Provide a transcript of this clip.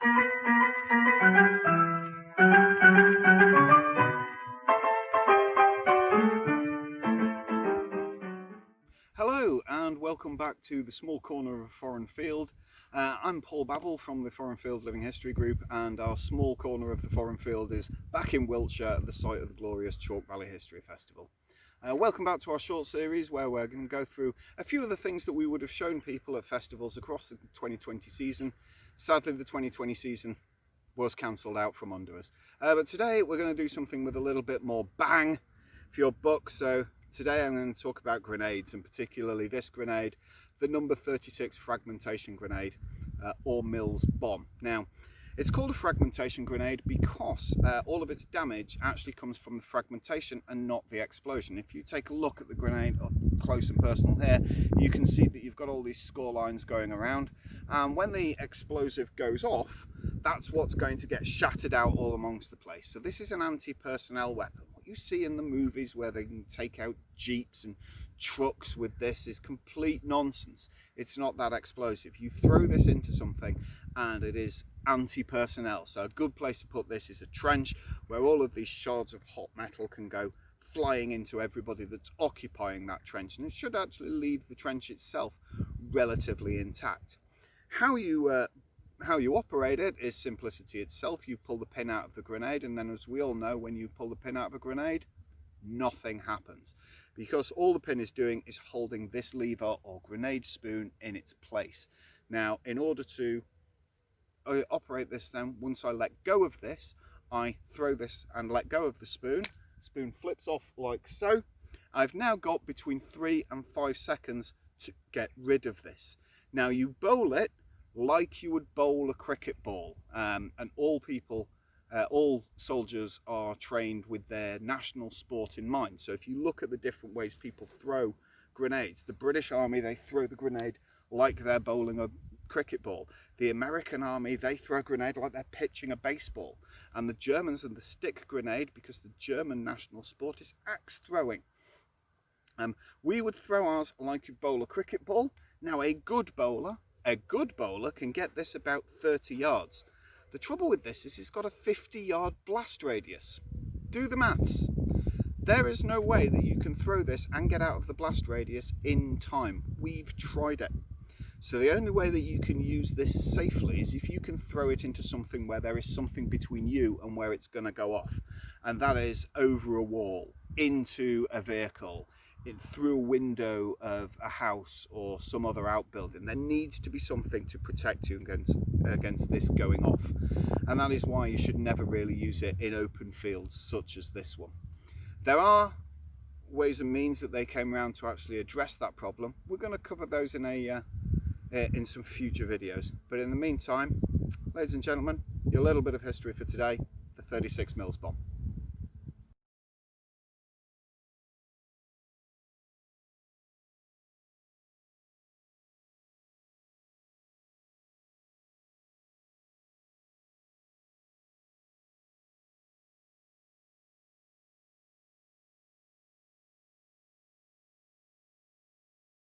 Hello and welcome back to the small corner of a foreign field. I'm Paul Bavill from the Foreign Field Living History Group, and our small corner of the foreign field is back in Wiltshire at the site of the glorious Chalk Valley History Festival. Welcome back to our short series where we're going to go through a few of the things that we would have shown people at festivals across the 2020 season. Sadly, the 2020 season was cancelled out from under us. But today we're going to do something with a little bit more bang for your buck. So today I'm going to talk about grenades, and particularly this grenade, the number 36 fragmentation grenade, or Mills bomb. Now, it's called a fragmentation grenade because all of its damage actually comes from the fragmentation and not the explosion. If you take a look at the grenade up close and personal here, you can see that you've got all these score lines going around, and when the explosive goes off, that's what's going to get shattered out all amongst the place. So this is an anti-personnel weapon. What you see in the movies where they can take out jeeps and trucks with this is complete nonsense. It's not that explosive. You throw this into something and it is anti-personnel. So a good place to put this is a trench where all of these shards of hot metal can go flying into everybody that's occupying that trench, and it should actually leave the trench itself relatively intact. How you operate it is simplicity itself. You pull the pin out of the grenade, and then, as we all know, when you pull the pin out of a grenade, nothing happens, because all the pin is doing is holding this lever or grenade spoon in its place. Now, in order to operate this, then once I let go of this, I throw this and let go of the spoon. Spoon flips off like so. I've now got between 3 and 5 seconds to get rid of this. Now, you bowl it like you would bowl a cricket ball, and all soldiers are trained with their national sport in mind. So if you look at the different ways people throw grenades, the British Army, they throw the grenade like they're bowling a cricket ball. The American Army, they throw a grenade like they're pitching a baseball. And the Germans and the stick grenade, because the German national sport is axe throwing. We would throw ours like you bowl a cricket ball. Now, a good bowler can get this about 30 yards. The trouble with this is it's got a 50-yard blast radius. Do the maths. There is no way that you can throw this and get out of the blast radius in time. We've tried it. So the only way that you can use this safely is if you can throw it into something where there is something between you and where it's going to go off. And that is over a wall, into a vehicle, through a window of a house or some other outbuilding. There needs to be something to protect you against this going off. And that is why you should never really use it in open fields such as this one. There are ways and means that they came around to actually address that problem. We're going to cover those in some future videos. But in the meantime, ladies and gentlemen, your little bit of history for today, the 36 Mills bomb.